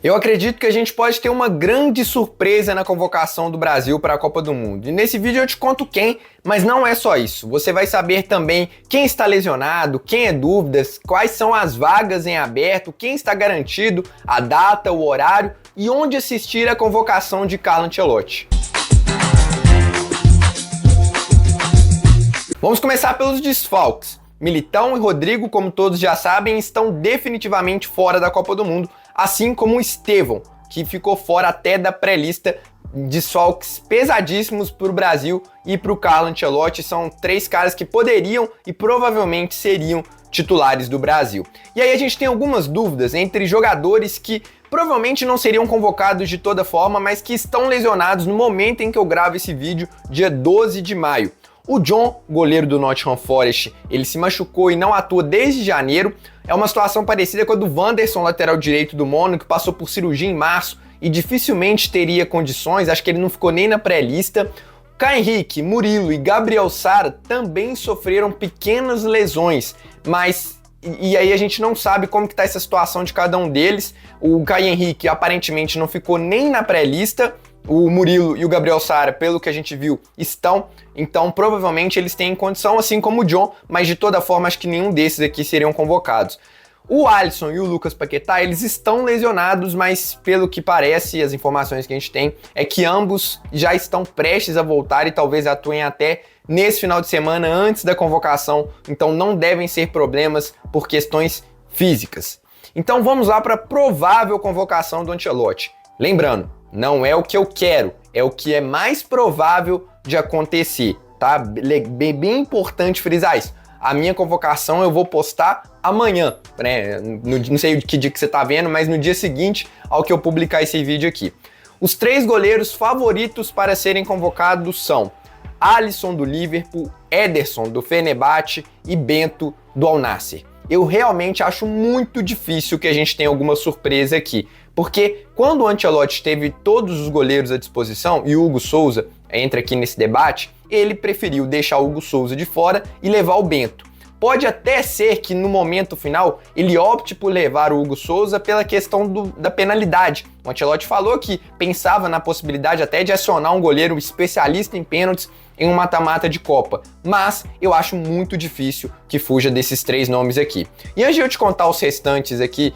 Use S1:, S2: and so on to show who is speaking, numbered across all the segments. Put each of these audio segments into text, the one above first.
S1: Eu acredito que a gente pode ter uma grande surpresa na convocação do Brasil para a Copa do Mundo. E nesse vídeo eu te conto quem, mas não é só isso. Você vai saber também quem está lesionado, quem é dúvidas, quais são as vagas em aberto, quem está garantido, a data, o horário e onde assistir a convocação de Carlo Ancelotti. Vamos começar pelos desfalques. Militão e Rodrigo, como todos já sabem, estão definitivamente fora da Copa do Mundo, assim como o Estevão, que ficou fora até da pré-lista. Desfalques pesadíssimos para o Brasil e para o Carlo Ancelotti. São três caras que poderiam e provavelmente seriam titulares do Brasil. E aí a gente tem algumas dúvidas entre jogadores que provavelmente não seriam convocados de toda forma, mas que estão lesionados no momento em que eu gravo esse vídeo, dia 12 de maio. O John, goleiro do Nottingham Forest, ele se machucou e não atua desde janeiro. É uma situação parecida com a do Wanderson, lateral direito do Mônaco, que passou por cirurgia em março e dificilmente teria condições, acho que ele não ficou nem na pré-lista. Caio Henrique, Murilo e Gabriel Sara também sofreram pequenas lesões, mas e aí a gente não sabe como que tá essa situação de cada um deles. O Caio Henrique aparentemente não ficou nem na pré-lista. O Murilo e o Gabriel Sara, pelo que a gente viu, estão, então provavelmente eles têm condição, assim como o John, mas de toda forma acho que nenhum desses aqui seriam convocados. O Alisson e o Lucas Paquetá, eles estão lesionados, mas pelo que parece, as informações que a gente tem, é que ambos já estão prestes a voltar e talvez atuem até nesse final de semana antes da convocação, então não devem ser problemas por questões físicas. Então vamos lá para a provável convocação do Ancelotti. Lembrando, não é o que eu quero, é o que é mais provável de acontecer, tá? Bem importante frisar isso. A minha convocação eu vou postar amanhã, né? Não sei que dia que você tá vendo, mas no dia seguinte ao que eu publicar esse vídeo aqui. Os três goleiros favoritos para serem convocados são Alisson do Liverpool, Ederson do Fenerbahçe e Bento do Al Nassr. Eu realmente acho muito difícil que a gente tenha alguma surpresa aqui, porque quando o Ancelotti teve todos os goleiros à disposição e o Hugo Souza entra aqui nesse debate, ele preferiu deixar o Hugo Souza de fora e levar o Bento. Pode até ser que no momento final ele opte por levar o Hugo Souza pela questão da penalidade. O Ancelotti falou que pensava na possibilidade até de acionar um goleiro especialista em pênaltis em um mata-mata de Copa, mas eu acho muito difícil que fuja desses três nomes aqui. E antes de eu te contar os restantes aqui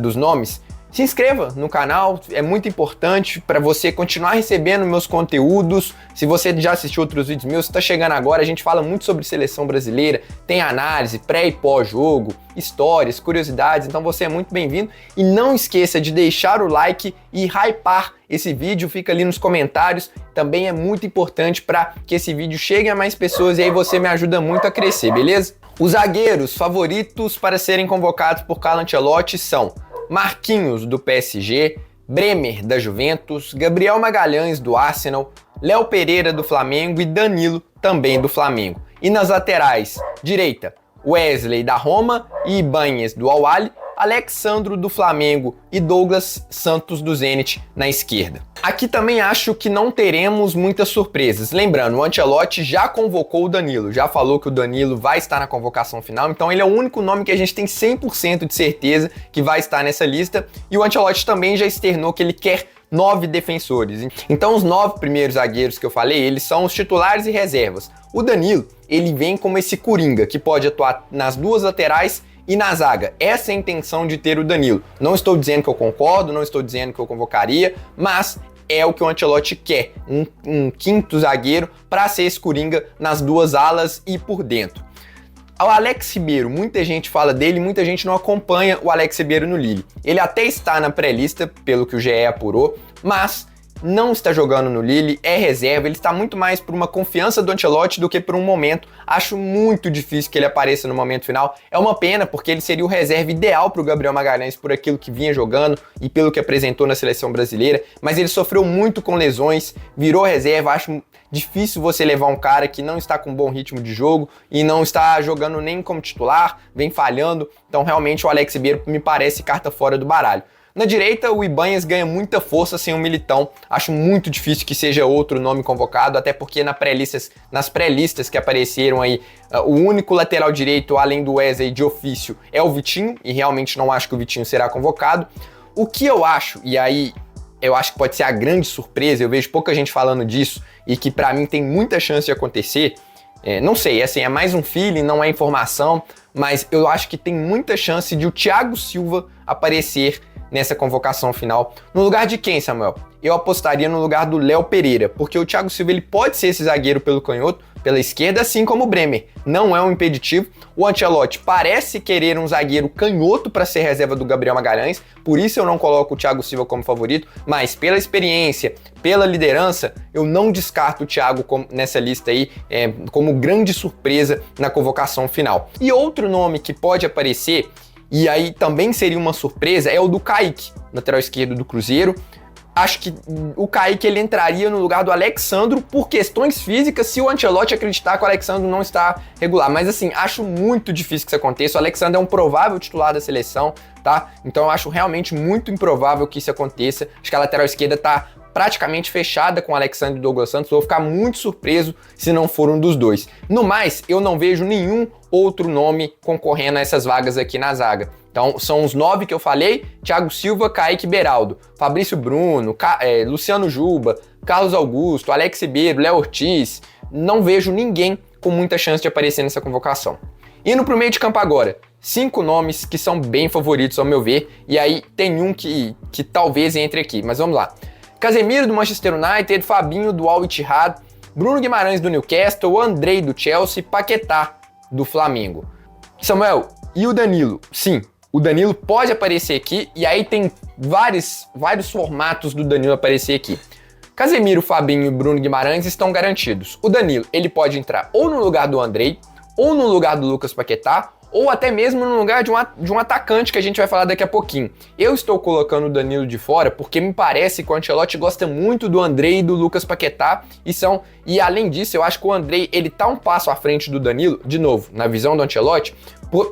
S1: dos nomes, se inscreva no canal, é muito importante para você continuar recebendo meus conteúdos. Se você já assistiu outros vídeos meus, está chegando agora, a gente fala muito sobre seleção brasileira, tem análise, pré e pós-jogo, histórias, curiosidades, então você é muito bem-vindo. E não esqueça de deixar o like e hypar esse vídeo, fica ali nos comentários, também é muito importante para que esse vídeo chegue a mais pessoas e aí você me ajuda muito a crescer, beleza? Os zagueiros favoritos para serem convocados por Carlo Ancelotti são Marquinhos, do PSG, Bremer, da Juventus, Gabriel Magalhães, do Arsenal, Léo Pereira, do Flamengo e Danilo, também do Flamengo. E nas laterais, direita, Wesley, da Roma e Ibañez, do Al Ahly, Alexandro, do Flamengo e Douglas Santos, do Zenit, na esquerda. Aqui também acho que não teremos muitas surpresas. Lembrando, o Ancelotti já convocou o Danilo, já falou que o Danilo vai estar na convocação final, então ele é o único nome que a gente tem 100% de certeza que vai estar nessa lista, e o Ancelotti também já externou que ele quer 9 defensores. Então os 9 primeiros zagueiros que eu falei, eles são os titulares e reservas. O Danilo, ele vem como esse coringa, que pode atuar nas duas laterais e na zaga. Essa é a intenção de ter o Danilo. Não estou dizendo que eu concordo, não estou dizendo que eu convocaria, mas é o que o Ancelotti quer, um quinto zagueiro para ser esse coringa nas duas alas e por dentro. O Alex Ribeiro, muita gente fala dele, muita gente não acompanha o Alex Ribeiro no Lille. Ele até está na pré-lista, pelo que o GE apurou, mas não está jogando no Lille, é reserva, ele está muito mais por uma confiança do Ancelotti do que por um momento. Acho muito difícil que ele apareça no momento final. É uma pena, porque ele seria o reserva ideal para o Gabriel Magalhães por aquilo que vinha jogando e pelo que apresentou na seleção brasileira, mas ele sofreu muito com lesões, virou reserva. Acho difícil você levar um cara que não está com um bom ritmo de jogo e não está jogando nem como titular, vem falhando, então realmente o Alex Ribeiro me parece carta fora do baralho. Na direita, o Ibañez ganha muita força sem o Militão. Acho muito difícil que seja outro nome convocado, até porque nas pré-listas que apareceram aí, o único lateral direito, além do Wesley de ofício, é o Vitinho, e realmente não acho que o Vitinho será convocado. O que eu acho, e aí eu acho que pode ser a grande surpresa, eu vejo pouca gente falando disso e que pra mim tem muita chance de acontecer, não sei, assim, é mais um feeling, não é informação, mas eu acho que tem muita chance de o Thiago Silva aparecer nessa convocação final. No lugar de quem, Samuel? Eu apostaria no lugar do Léo Pereira, porque o Thiago Silva ele pode ser esse zagueiro pelo canhoto, pela esquerda, assim como o Bremer. Não é um impeditivo. O Ancelotti parece querer um zagueiro canhoto para ser reserva do Gabriel Magalhães, por isso eu não coloco o Thiago Silva como favorito, mas pela experiência, pela liderança, eu não descarto o Thiago nessa lista aí como grande surpresa na convocação final. E outro nome que pode aparecer, e aí também seria uma surpresa, é o do Kaique, lateral esquerdo do Cruzeiro. Acho que o Kaique ele entraria no lugar do Alexandro por questões físicas, se o Ancelotti acreditar que o Alexandro não está regular. Mas assim, acho muito difícil que isso aconteça. O Alexandro é um provável titular da seleção, tá? Então eu acho realmente muito improvável que isso aconteça. Acho que a lateral esquerda tá praticamente fechada com o Alexandre e Douglas Santos. Vou ficar muito surpreso se não for um dos dois. No mais, eu não vejo nenhum outro nome concorrendo a essas vagas aqui na zaga. Então, são os 9 que eu falei: Thiago Silva, Kaique Beraldo, Fabrício Bruno, Luciano Juba, Carlos Augusto, Alex Ribeiro, Léo Ortiz. Não vejo ninguém com muita chance de aparecer nessa convocação. Indo pro meio de campo agora, 5 nomes que são bem favoritos ao meu ver, e aí tem um que talvez entre aqui, mas vamos lá. Casemiro do Manchester United, Fabinho do Al Ittihad, Bruno Guimarães do Newcastle, Andrei do Chelsea, Paquetá do Flamengo. Samuel, e o Danilo? Sim, o Danilo pode aparecer aqui, e aí tem vários formatos do Danilo aparecer aqui. Casemiro, Fabinho e Bruno Guimarães estão garantidos. O Danilo, ele pode entrar ou no lugar do Andrei, ou no lugar do Lucas Paquetá, ou até mesmo no lugar de um atacante que a gente vai falar daqui a pouquinho. Eu estou colocando o Danilo de fora porque me parece que o Ancelotti gosta muito do Andrei e do Lucas Paquetá, e além disso, eu acho que o Andrei ele tá um passo à frente do Danilo, de novo, na visão do Ancelotti,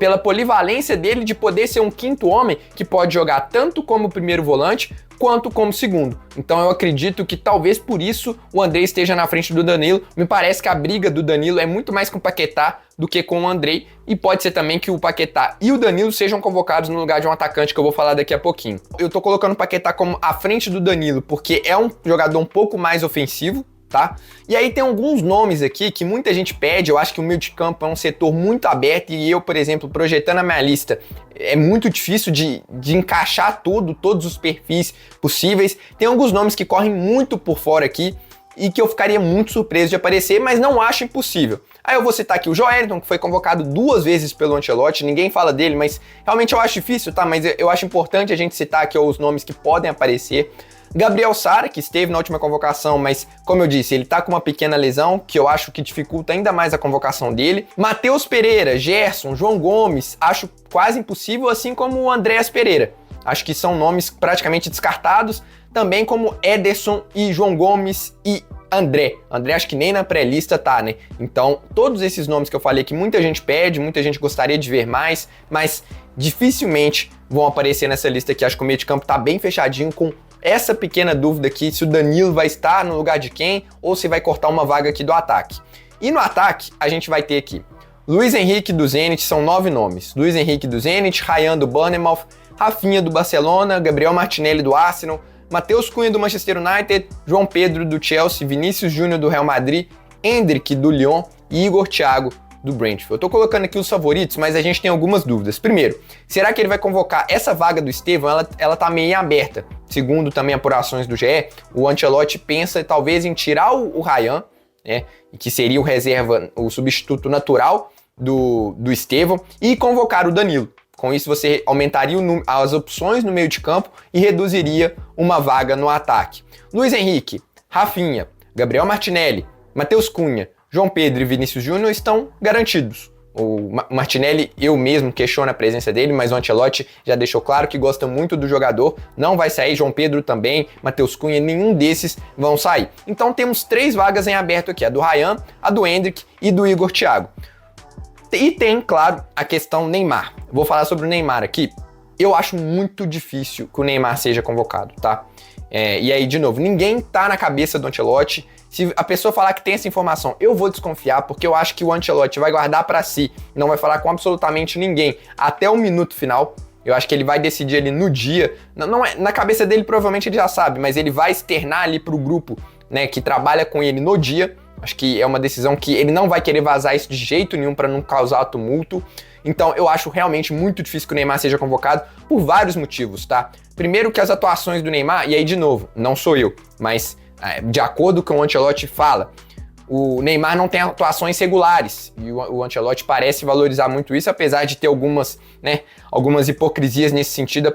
S1: pela polivalência dele de poder ser um quinto homem que pode jogar tanto como primeiro volante quanto como segundo. Então eu acredito que talvez por isso o Andrei esteja na frente do Danilo. Me parece que a briga do Danilo é muito mais com o Paquetá do que com o Andrei, e pode ser também que o Paquetá e o Danilo sejam convocados no lugar de um atacante que eu vou falar daqui a pouquinho. Eu tô colocando o Paquetá como à frente do Danilo porque é um jogador um pouco mais ofensivo, tá? E aí tem alguns nomes aqui que muita gente pede. Eu acho que o meio de campo é um setor muito aberto e eu, por exemplo, projetando a minha lista, é muito difícil de encaixar todos os perfis possíveis. Tem alguns nomes que correm muito por fora aqui e que eu ficaria muito surpreso de aparecer, mas não acho impossível. Aí eu vou citar aqui o Joelinton, que foi convocado 2 vezes pelo Ancelotti, ninguém fala dele, mas realmente eu acho difícil, tá? Mas eu acho importante a gente citar aqui os nomes que podem aparecer. Gabriel Sara, que esteve na última convocação, mas, como eu disse, ele tá com uma pequena lesão, que eu acho que dificulta ainda mais a convocação dele. Matheus Pereira, Gerson, João Gomes, acho quase impossível, assim como o Andréas Pereira. Acho que são nomes praticamente descartados, também como Ederson e João Gomes e André. André acho que nem na pré-lista tá, né? Então, todos esses nomes que eu falei que muita gente pede, muita gente gostaria de ver mais, mas dificilmente vão aparecer nessa lista aqui. Acho que o meio de campo tá bem fechadinho, com essa pequena dúvida aqui, se o Danilo vai estar no lugar de quem, ou se vai cortar uma vaga aqui do ataque. E no ataque, a gente vai ter aqui Luiz Henrique do Zenit, são 9 nomes. Luiz Henrique do Zenit, Ryan do Bournemouth, Rafinha do Barcelona, Gabriel Martinelli do Arsenal, Matheus Cunha do Manchester United, João Pedro do Chelsea, Vinícius Júnior do Real Madrid, Endrick do Lyon e Igor Thiago do Brentford. Eu tô colocando aqui os favoritos, mas a gente tem algumas dúvidas. Primeiro, será que ele vai convocar essa vaga do Estevão? Ela tá meio aberta. Segundo também apurações do GE, o Ancelotti pensa talvez em tirar o Ryan, né, que seria o reserva, o substituto natural do Estevão, e convocar o Danilo. Com isso você aumentaria as opções no meio de campo e reduziria uma vaga no ataque. Luiz Henrique, Rafinha, Gabriel Martinelli, Matheus Cunha, João Pedro e Vinícius Júnior estão garantidos. O Martinelli, eu mesmo questiono a presença dele, mas o Ancelotti já deixou claro que gosta muito do jogador, não vai sair. João Pedro também, Matheus Cunha, nenhum desses vão sair. Então temos 3 vagas em aberto aqui, a do Ryan, a do Endrick e do Igor Thiago. E tem, claro, a questão Neymar. Vou falar sobre o Neymar aqui. Eu acho muito difícil que o Neymar seja convocado, tá? E aí, de novo, ninguém tá na cabeça do Ancelotti. Se a pessoa falar que tem essa informação, eu vou desconfiar, porque eu acho que o Ancelotti vai guardar pra si, não vai falar com absolutamente ninguém até o minuto final. Eu acho que ele vai decidir ali no dia, não é, na cabeça dele provavelmente ele já sabe, mas ele vai externar ali pro grupo, né, que trabalha com ele no dia. Acho que é uma decisão que ele não vai querer vazar isso de jeito nenhum para não causar tumulto. Então eu acho realmente muito difícil que o Neymar seja convocado por vários motivos, tá? Primeiro que as atuações do Neymar, e aí de novo, não sou eu, mas de acordo com o Ancelotti fala, o Neymar não tem atuações regulares, e o Ancelotti parece valorizar muito isso, apesar de ter algumas hipocrisias nesse sentido,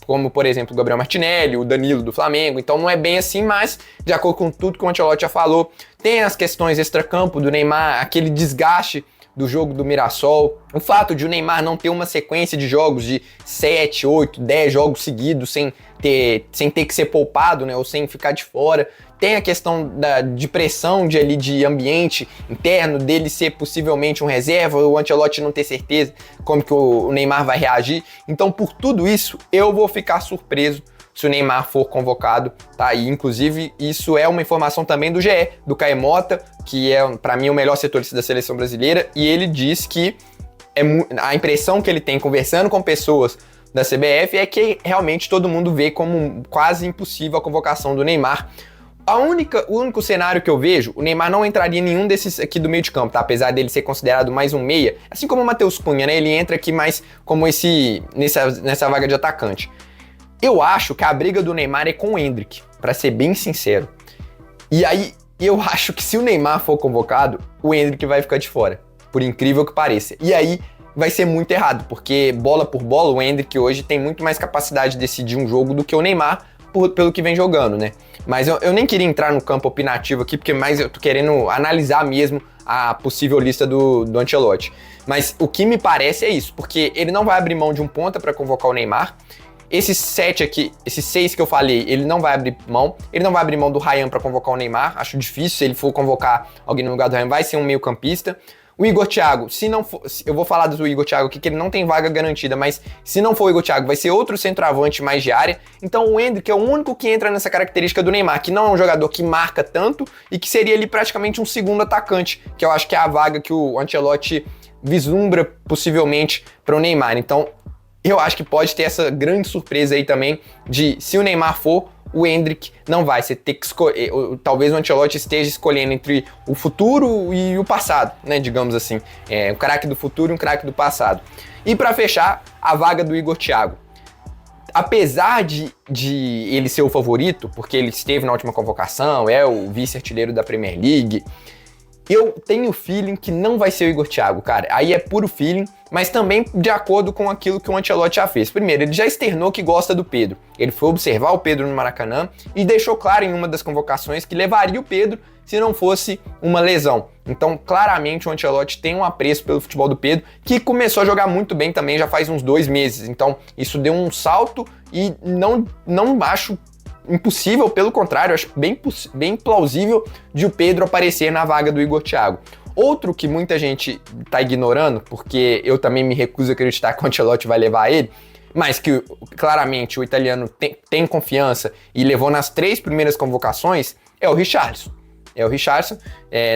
S1: como por exemplo o Gabriel Martinelli, o Danilo do Flamengo, então não é bem assim, mas de acordo com tudo que o Ancelotti já falou, tem as questões extracampo do Neymar, aquele desgaste do jogo do Mirassol, o fato de o Neymar não ter uma sequência de jogos de 7, 8, 10 jogos seguidos sem ter que ser poupado, né, ou sem ficar de fora. Tem a questão de pressão de ambiente interno, dele ser possivelmente um reserva, o Ancelotti não ter certeza como que o Neymar vai reagir. Então, por tudo isso, eu vou ficar surpreso se o Neymar for convocado, tá? E, inclusive, isso é uma informação também do GE, do Caio Mota, que é, para mim, o melhor setorista da seleção brasileira, e ele diz que a impressão que ele tem conversando com pessoas da CBF é que realmente todo mundo vê como quase impossível a convocação do Neymar. O único cenário que eu vejo, o Neymar não entraria em nenhum desses aqui do meio de campo, tá? Apesar dele ser considerado mais um meia, assim como o Matheus Cunha, né? Ele entra aqui mais como nessa vaga de atacante. Eu acho que a briga do Neymar é com o Endrick, pra ser bem sincero. E aí, eu acho que se o Neymar for convocado, o Endrick vai ficar de fora, por incrível que pareça. E aí, vai ser muito errado, porque bola por bola, o Endrick hoje tem muito mais capacidade de decidir um jogo do que o Neymar, pelo que vem jogando, né? Mas eu nem queria entrar no campo opinativo aqui, porque mais eu tô querendo analisar mesmo a possível lista do Ancelotti. Mas o que me parece é isso, porque ele não vai abrir mão de um ponta para convocar o Neymar. Esses 6 que eu falei, ele não vai abrir mão. Ele não vai abrir mão do Ryan para convocar o Neymar. Acho difícil, se ele for convocar alguém no lugar do Ryan, vai ser um meio campista. O Igor Thiago, se não for... Eu vou falar do Igor Thiago aqui, que ele não tem vaga garantida, mas se não for o Igor Thiago, vai ser outro centroavante mais de área. Então o Endrick é o único que entra nessa característica do Neymar, que não é um jogador que marca tanto e que seria ali praticamente um segundo atacante, que eu acho que é a vaga que o Ancelotti vislumbra possivelmente para o Neymar. Então eu acho que pode ter essa grande surpresa aí também de, se o Neymar for, o Endrick não vai. Você ter que escolher, talvez o Ancelotti esteja escolhendo entre o futuro e o passado, né, digamos assim. Um craque do futuro e um craque do passado. E para fechar, a vaga do Igor Thiago. Apesar de ele ser o favorito, porque ele esteve na última convocação, é o vice-artilheiro da Premier League, eu tenho o feeling que não vai ser o Igor Thiago, cara. Aí é puro feeling, mas também de acordo com aquilo que o Ancelotti já fez. Primeiro, ele já externou que gosta do Pedro. Ele foi observar o Pedro no Maracanã e deixou claro em uma das convocações que levaria o Pedro se não fosse uma lesão. Então, claramente, o Ancelotti tem um apreço pelo futebol do Pedro, que começou a jogar muito bem também já faz uns 2 meses. Então, isso deu um salto e não acho impossível, pelo contrário, acho bem plausível de o Pedro aparecer na vaga do Igor Thiago. Outro que muita gente tá ignorando, porque eu também me recuso a acreditar que o Ancelotti vai levar ele, mas que claramente o italiano tem confiança e levou nas 3 primeiras convocações, é o Richarlison.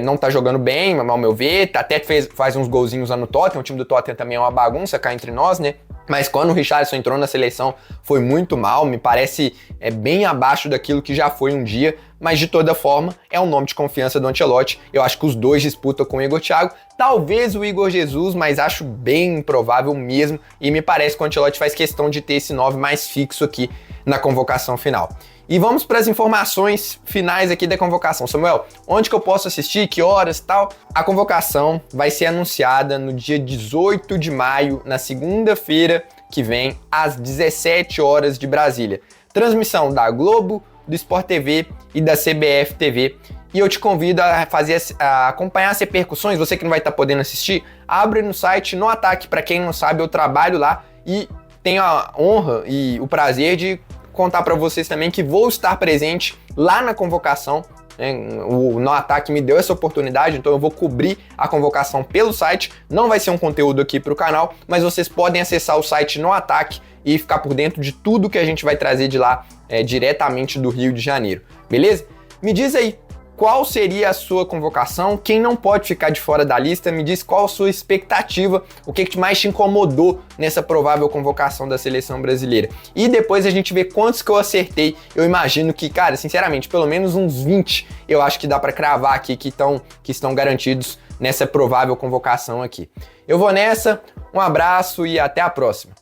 S1: Não tá jogando bem, ao meu ver, até faz uns golzinhos lá no Tottenham, o time do Tottenham também é uma bagunça cá entre nós, né? Mas quando o Richarlison entrou na seleção foi muito mal, me parece bem abaixo daquilo que já foi um dia, mas de toda forma é um nome de confiança do Ancelotti. Eu acho que os dois disputam com o Igor Thiago, talvez o Igor Jesus, mas acho bem improvável mesmo, e me parece que o Ancelotti faz questão de ter esse 9 mais fixo aqui na convocação final. E vamos para as informações finais aqui da convocação. Samuel, onde que eu posso assistir, que horas e tal? A convocação vai ser anunciada no dia 18 de maio, na segunda-feira que vem, às 17 horas de Brasília. Transmissão da Globo, do Sport TV e da CBF TV. E eu te convido a acompanhar as repercussões, você que não vai estar podendo assistir, abre no site No Ataque. Para quem não sabe, eu trabalho lá e tenho a honra e o prazer de contar para vocês também que vou estar presente lá na convocação. O No Ataque me deu essa oportunidade, então eu vou cobrir a convocação pelo site. Não vai ser um conteúdo aqui para o canal, mas vocês podem acessar o site No Ataque e ficar por dentro de tudo que a gente vai trazer de lá, diretamente do Rio de Janeiro, beleza? Me diz aí, qual seria a sua convocação, quem não pode ficar de fora da lista, me diz qual a sua expectativa, o que mais te incomodou nessa provável convocação da seleção brasileira. E depois a gente vê quantos que eu acertei. Eu imagino que, cara, sinceramente, pelo menos uns 20 eu acho que dá para cravar aqui que estão garantidos nessa provável convocação aqui. Eu vou nessa, um abraço e até a próxima.